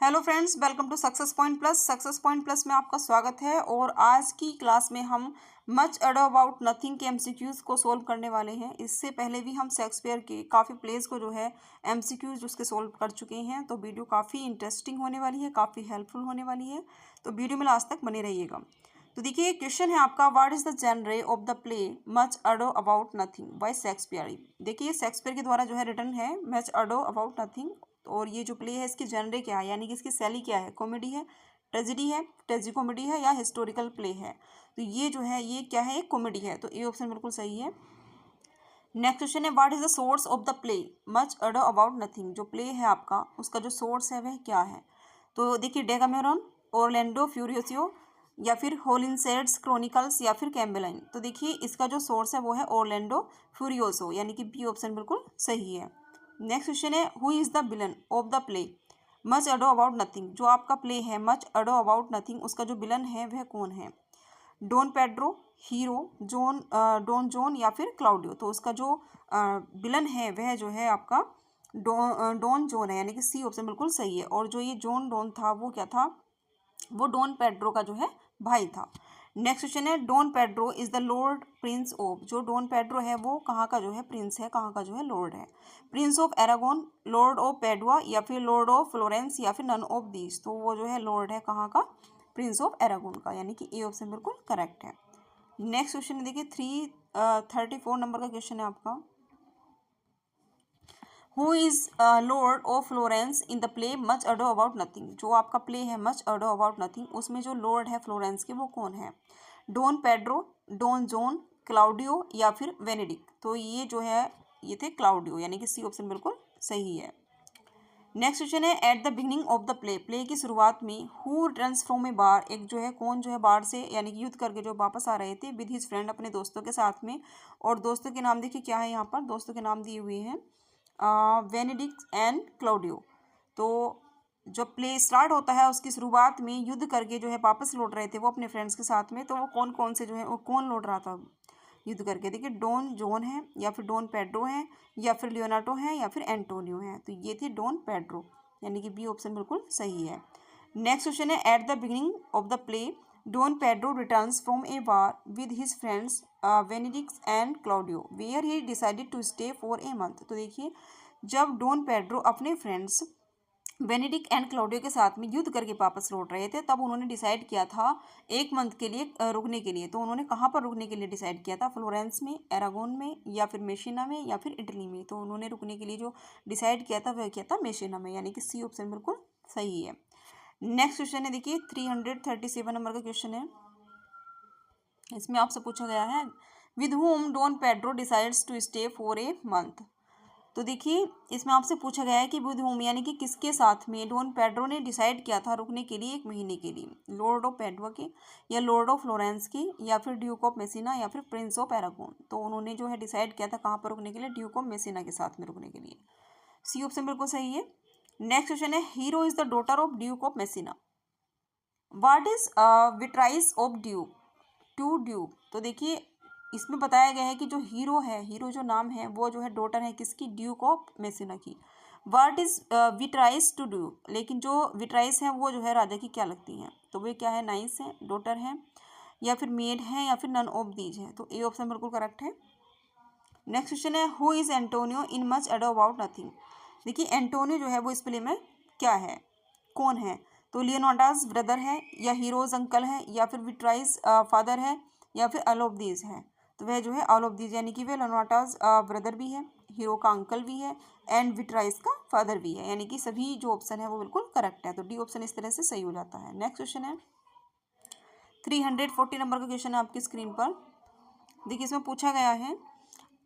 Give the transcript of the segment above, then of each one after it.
Hello friends, welcome to Success Point Plus. Success Point Plus में आपका स्वागत है। और आज की क्लास में हम मच अडो अबाउट नथिंग के एमसीक्यूज़ को सोल्व करने वाले हैं। इससे पहले भी हम शेक्सपियर के काफ़ी प्लेस को जो है एमसीक्यूज़ उसके सोल्व कर चुके हैं। तो वीडियो काफ़ी इंटरेस्टिंग होने वाली है, काफ़ी हेल्पफुल होने वाली है। तो वीडियो में लास्ट तक बने रहिएगा। तो देखिए, क्वेश्चन है आपका, what is the genre of the play much ado about nothing by Shakespeare. देखिए, शेक्सपियर के द्वारा जो है रिटर्न है मच अडो अबाउट नथिंग। और ये जो प्ले है इसकी जनरे क्या है, यानी कि इसकी शैली क्या है, कॉमेडी है, ट्रेजिडी है, ट्रेजिकॉमेडी है या हिस्टोरिकल प्ले है। तो ये जो है ये क्या है, एक कॉमेडी है। तो ए ऑप्शन बिल्कुल सही है। नेक्स्ट क्वेश्चन है, what is the source of the play much ado about nothing. जो प्ले है आपका उसका जो सोर्स है वह क्या है। तो देखिए, डेकामेरॉन, ओरलैंडो फ्यूरियोसियो या फिर होलिनशेड्स क्रॉनिकल्स या फिर कैम्बेलाइन। तो देखिए, इसका जो सोर्स है वो है ओरलैंडो फ्यूरियोसो, यानी कि बी ऑप्शन बिल्कुल सही है। नेक्स्ट क्वेश्चन है, who is the villain of the play much ado about nothing. जो आपका प्ले है मच अडो अबाउट नथिंग, उसका जो विलन है वह कौन है। Don Pedro, Hero, Don John या फिर क्लाउडियो। तो उसका जो विलन है वह जो है आपका डॉन जॉन है, यानी कि सी ऑप्शन बिल्कुल सही है। और जो ये जॉन डॉन था वो क्या था, वो डॉन पेड्रो का जो है भाई था। नेक्स्ट क्वेश्चन है, Don Pedro is the lord prince of. जो डॉन पेड्रो है वो कहाँ का जो है प्रिंस है, कहाँ का जो है लॉर्ड है। प्रिंस ऑफ एरागोन, लॉर्ड ऑफ पेडुआ या फिर लॉर्ड ऑफ फ्लोरेंस या फिर नन ऑफ दीज। तो वो जो है लॉर्ड है कहाँ का, प्रिंस ऑफ एरागोन का, यानी कि ए ऑप्शन बिल्कुल करेक्ट है। नेक्स्ट क्वेश्चन देखिए, 334 नंबर का क्वेश्चन है आपका, who is lord of Florence in the play much ado about nothing. जो आपका प्ले है मच अडो अबाउट नथिंग, उसमें जो लॉर्ड है फ्लोरेंस के वो कौन है। Don Pedro, Don John, Claudio या फिर वेनेडिक। तो ये जो है ये थे क्लाउडियो, यानी कि सी ऑप्शन बिल्कुल सही है। नेक्स्ट क्वेश्चन है, at the beginning of the play, play की शुरुआत में हु रिटर्न्स फ्रॉम ए बार। एक जो है कौन जो है बार से यानी कि युद्ध करके जो वापस आ रहे थे विद हिज फ्रेंड, अपने दोस्तों के साथ में। और दोस्तों के नाम देखिए क्या है, यहाँ पर दोस्तों के नाम दिए हुए हैं वेनेडिक्ट एंड क्लाउडियो। तो जब प्ले स्टार्ट होता है उसकी शुरुआत में युद्ध करके जो है वापस लौट रहे थे वो अपने फ्रेंड्स के साथ में। तो वो कौन कौन से जो है वो कौन लौट रहा था युद्ध करके। देखिए, डॉन जॉन है या फिर डॉन पेड्रो है या फिर लियोनार्डो है या फिर एंटोनियो है। तो ये थे डॉन पेड्रो, यानी कि बी ऑप्शन बिल्कुल सही है। नेक्स्ट क्वेश्चन है, at the beginning of the play Don Pedro returns from a war with his friends Benedick and Claudio where he decided to stay for a month. तो देखिए, जब Don Pedro अपने friends Benedick and Claudio के साथ में युद्ध करके वापस लौट रहे थे तब उन्होंने डिसाइड किया था एक मंथ के लिए रुकने के लिए। तो उन्होंने कहाँ पर रुकने के लिए डिसाइड किया था, फ्लोरेंस में, एरागोन में या फिर मेसिना में या फिर इटली में। तो उन्होंने रुकने के लिए जो डिसाइड किया था वह किया था मेसिना में, यानी कि सी ऑप्शन बिल्कुल सही है। नेक्स्ट क्वेश्चन है देखिए, 337 नंबर का क्वेश्चन है। इसमें आपसे पूछा गया है, with whom Don Pedro decides to stay for a month. तो देखिए, इसमें आपसे पूछा गया है कि विद whom यानी कि किसके साथ में डॉन पेड्रो ने डिसाइड किया था रुकने के लिए एक महीने के लिए। लॉर्ड ऑफ पेडुआ के या लॉर्ड ऑफ फ्लोरेंस की या फिर ड्यूक ऑफ मेसिना या फिर प्रिंस ऑफ एरागोन। तो उन्होंने जो है डिसाइड किया था कहाँ पर रुकने के लिए, ड्यूक ऑफ मेसिना के साथ में रुकने के लिए। सी ऑप्शन बिल्कुल सही है। नेक्स्ट क्वेश्चन है, Hero is the daughter of duke of Messina. What is Beatrice of duke to duke. तो देखिए, इसमें बताया गया है कि जो हीरो है, हीरो जो नाम है वो जो है डॉटर है किसकी, ड्यूक ऑफ मेसिना की। व्हाट इज विट्राइस टू ड्यूक, लेकिन जो विट्राइस है वो जो है राजा की क्या लगती हैं। तो वे क्या है, नाइस है, डॉटर है या फिर मेड है या फिर नन ऑफ दीज है। तो ए ऑप्शन बिल्कुल करेक्ट है। नेक्स्ट क्वेश्चन है, who is Antonio in much ado about nothing. देखिए, एंटोनियो जो है वो इस प्ले में क्या है, कौन है। तो लियोनार्डास ब्रदर है या हीरोज अंकल है या फिर विट्राइस फादर है या फिर ऑल ऑफ दीज है। तो वह जो है ऑल ऑफ दीज, यानी कि वह लियोनार्डास ब्रदर भी है, हीरो का अंकल भी है एंड विट्राइस का फादर भी है, यानी कि सभी जो ऑप्शन है वो बिल्कुल करेक्ट है। तो डी ऑप्शन इस तरह से सही हो जाता है। नेक्स्ट क्वेश्चन है, 340 नंबर का क्वेश्चन है आपकी स्क्रीन पर। देखिए, इसमें पूछा गया है,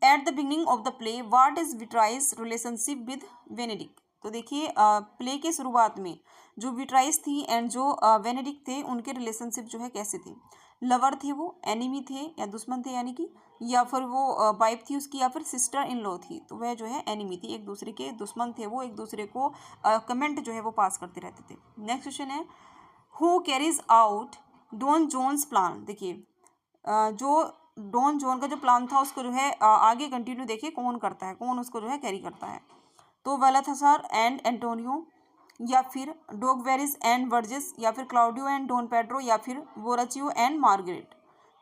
at the beginning of the play what is Beatrice relationship with Benedick. तो देखिए, प्ले के शुरुआत में जो विट्राइस थी एंड जो वेनेडिक्ट थे उनके रिलेशनशिप जो है कैसे थे। लवर थे वो, एनिमी थे या दुश्मन थे, यानी कि या फिर वो वाइफ थी उसकी या फिर सिस्टर इन लॉ थी। तो वह जो है एनिमी थी, एक दूसरे के दुश्मन थे वो, एक दूसरे को कमेंट जो है वो पास करते रहते थे। नेक्स्ट क्वेश्चन है, who carries out Don John's plan. देखिए, जो डॉन जॉन का जो प्लान था उसको जो है आगे कंटिन्यू देखिए कौन करता है, कौन उसको जो है कैरी करता है। तो वेलाथासार एंड एंटोनियो या फिर डॉग वेरिस एंड वर्जिस, या फिर क्लाउडियो एंड डॉन पेड्रो, या फिर बोराचियो एंड मार्गरेट।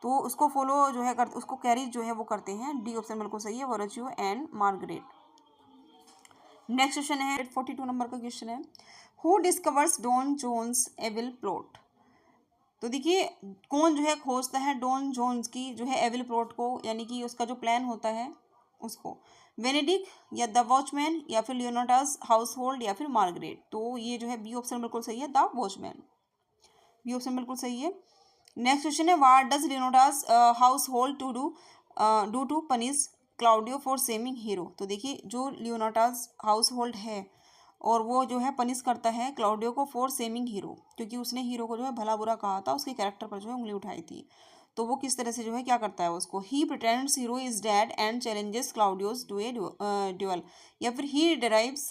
तो उसको फॉलो जो है करते, उसको कैरी जो है वो करते हैं। डी ऑप्शन बिल्कुल सही है, Borachio and Margaret. Next question है 42 नंबर का क्वेश्चन है, who discovers Don John's evil plot. तो देखिए कौन जो है खोजता है डॉन जोन्स की जो है एविल प्लॉट को, यानी कि उसका जो प्लान होता है उसको, वेनेडिक या द वॉचमैन या फिर लियोनार्डोस हाउस होल्ड या फिर मार्गरेट। तो ये जो है बी ऑप्शन बिल्कुल सही है, द वॉचमैन। बी ऑप्शन बिल्कुल सही है। नेक्स्ट क्वेश्चन है, what does Leonardo's household to do to punish Claudio for shaming Hero. तो देखिए जो लियोनार्डोस हाउस होल्ड है और वो जो है पनिश करता है क्लाउडियो को फॉर सेमिंग हीरो, क्योंकि उसने हीरो को जो है भला बुरा कहा था, उसके कैरेक्टर पर जो है उंगली उठाई थी। तो वो किस तरह से जो है क्या करता है उसको, he pretends Hero is dead and challenges Claudio's to a duel, या फिर he drives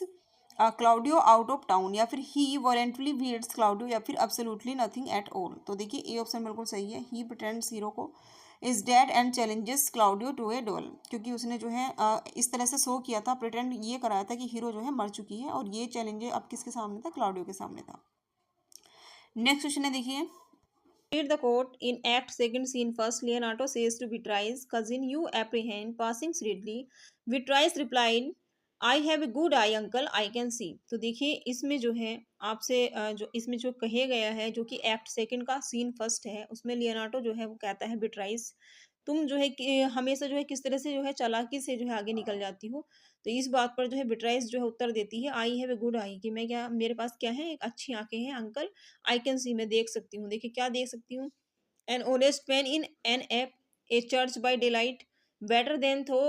Claudio out of town, या फिर ही वॉलेंटली बीट्स क्लाउडियो, या फिर एब्सोल्युटली नथिंग एट ऑल। तो देखिए ए ऑप्शन बिल्कुल सही है, ही प्रिटेंड्स हीरो को is dead and challenges Claudio to a duel, क्योंकि उसने जो है इस तरह से शो किया था, प्रिटेंड ये कराया था कि हीरो जो है मर चुकी है, और ये चैलेंज अब किसके सामने था, क्लाउडियो के सामने था। नेक्स्ट क्वेश्चन है देखिए, read the quote in act second scene first. Leonardo says to Beatrice, cousin, you apprehend passing shrewdly. Beatrice replied, I have a good eye uncle, I can see. तो देखिए इसमें जो है आपसे जो इसमें जो कहे गया है, जो कि एक्ट सेकंड का सीन फर्स्ट है, उसमें लियोनार्डो जो है वो कहता है बिट्राइस, तुम जो है हमेशा जो है किस तरह से जो है चालाकी से जो है आगे निकल जाती हो। तो इस बात पर जो है बिट्राइस जो है उत्तर देती है, I have a good I, कि मैं क्या, मेरे पास क्या है, एक अच्छी आंखें हैं अंकल, आई कैन सी, मैं देख सकती हूँ। देखिए क्या देख सकती हूँ, an honest man in an ape, a church by delight, better than thou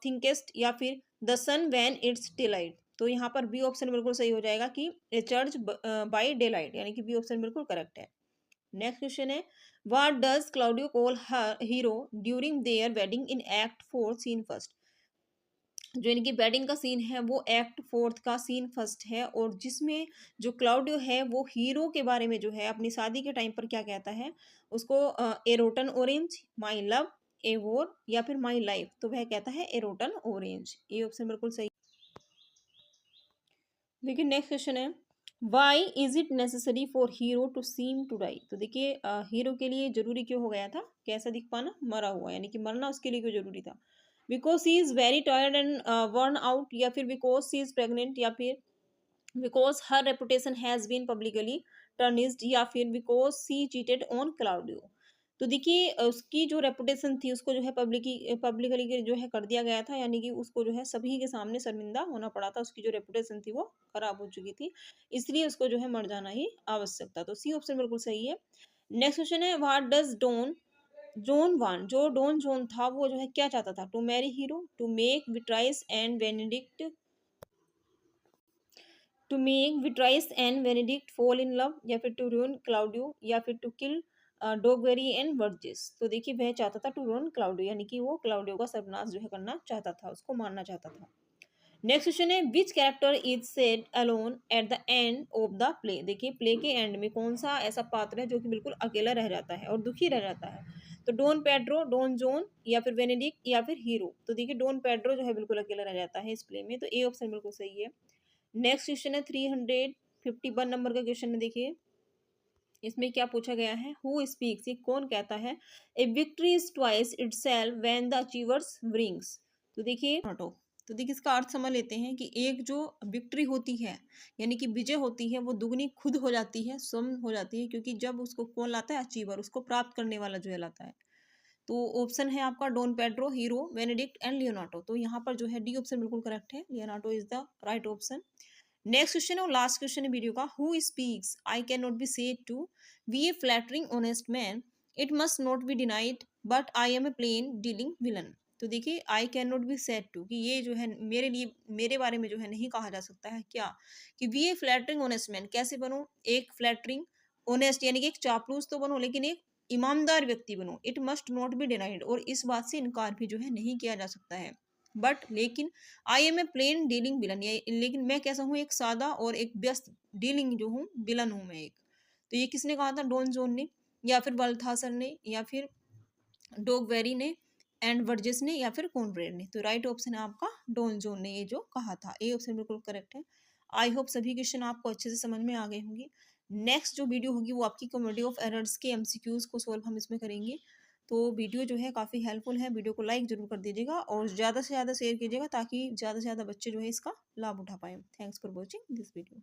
thinkest, या फिर the sun when it's delight. तो यहाँ पर बी ऑप्शन बिल्कुल सही हो जाएगा कि ए चर्च बाय डिलाइट, यानी कि बी ऑप्शन बिल्कुल करेक्ट है। नेक्स्ट क्वेश्चन है, what does Claudio call her Hero during their wedding in act fourth scene first. जो इनकी वेडिंग का सीन है वो एक्ट फोर्थ का सीन फर्स्ट है, और जिसमें जो क्लाउडियो है वो हीरो के बारे में जो है अपनी शादी के टाइम पर क्या कहता है उसको, एरोटन ऑरेंज, माई लव, ए वोर, या फिर माई लाइफ। तो वह कहता है एरोटन ऑरेंज। ये ऑप्शन बिल्कुल सही। देखिए नेक्स्ट क्वेश्चन है, why is it necessary for Hero to seem to die. तो देखिए हीरो के लिए जरूरी क्यों हो गया था, कैसा दिख पाना, मरा हुआ, यानी कि मरना उसके लिए क्यों जरूरी था। Because she is very tired and worn out, या फिर बिकॉज सी इज प्रेग्नेंट, या फिर because her reputation has been publicly tarnished, या फिर because she cheated on Claudio. तो देखिए उसकी जो रेपुटेशन थी उसको जो है पब्लिकली जो है कर दिया गया था, यानी कि उसको जो है सभी के सामने शर्मिंदा होना पड़ा था, उसकी जो रेपुटेशन थी वो खराब हो चुकी थी, इसलिए उसको जो है मर जाना ही आवश्यक था। तो सी ऑप्शन बिल्कुल सही है। नेक्स्ट क्वेश्चन है, व्हाट डज डॉन जोन वान, जो डॉन जोन था वो जो है क्या चाहता था, to marry Hero, to make Beatrice and Benedick, to make Beatrice and Benedick fall in love, या फिर टू रूइन क्लाउडियो, या फिर टू किल डोगवेरी एंड वर्जिस। तो देखिए वह चाहता था टू रूइन क्लाउडियो, यानी कि वो क्लाउडियो का सर्वनाश जो है करना चाहता था, उसको मारना चाहता था। नेक्स्ट क्वेश्चन है, विच character is said alone at the end of the play. देखिए प्ले के एंड में कौन सा ऐसा पात्र है जो कि बिल्कुल अकेला रह जाता है और दुखी रह जाता है। तो डॉन पेड्रो, डॉन जोन, या फिर वेनेडिक्ट, या फिर हीरो। तो देखिए डॉन पेड्रो जो है बिल्कुल अकेला रह जाता है इस प्ले में, तो ए ऑप्शन बिल्कुल सही है। नेक्स्ट क्वेश्चन है 351 नंबर का क्वेश्चन है। देखिए इसमें क्या पूछा गया है, हु स्पीक्स, ये कौन कहता है, ए victory is twice itself when the achievers brings. तो देखिए हटो, तो देखिए इसका अर्थ समझ लेते हैं कि एक जो विक्ट्री होती है यानी कि विजय होती है वो दुगनी खुद हो जाती है, स्वयं हो जाती है, क्योंकि जब उसको कौन लाता है, अचीवर, उसको प्राप्त करने वाला जो है लाता है। तो ऑप्शन है आपका Don Pedro, Hero, Benedick and Leonardo. तो यहाँ पर जो है डी ऑप्शन बिल्कुल करेक्ट है, Leonardo is the right option. Next question और लास्ट क्वेश्चन है वीडियो का, who speaks, I can not be said to be a flattering honest man, it must not be denied, but I am a plain dealing villain. तो देखिए I can not be said to, कि ये जो है मेरे लिए, मेरे बारे में जो है नहीं कहा जा सकता है क्या, कि B a flattering honest man, कैसे बनो एक फ्लैटरिंग ऑनेस्ट, यानी कि एक चापलूस तो बनो लेकिन एक ईमानदार व्यक्ति बनो, it must not be denied, और इस बात से इनकार भी जो है नहीं किया जा सकता है, बट लेकिन I am a plain dealing villain, लेकिन मैं कैसा हूँ, एक सादा और एक व्यस्त डीलिंग जो हूँ, विलन हूँ मैं एक। तो ये किसने कहा था, डॉन जोन ने, या फिर बल्थासर ने, या फिर डोगवेरी ने एंड वर्जिस ने, या फिर कॉनरेड ने। तो राइट ऑप्शन है आपका डॉन जोन ने ये जो कहा था, ए ऑप्शन बिल्कुल करेक्ट है। आई होप सभी क्वेश्चन आपको अच्छे से समझ में आ गए होंगे। नेक्स्ट जो वीडियो होगी वो आपकी कॉमेडी ऑफ एरर्स के एमसीक्यूज को सॉल्व हम इसमें करेंगे। तो वीडियो जो है काफ़ी हेल्पफुल है, वीडियो को लाइक जरूर कर दीजिएगा और ज़्यादा से ज़्यादा शेयर कीजिएगा ताकि ज़्यादा से ज़्यादा बच्चे जो है इसका लाभ उठा पाएँ। Thanks for watching this video.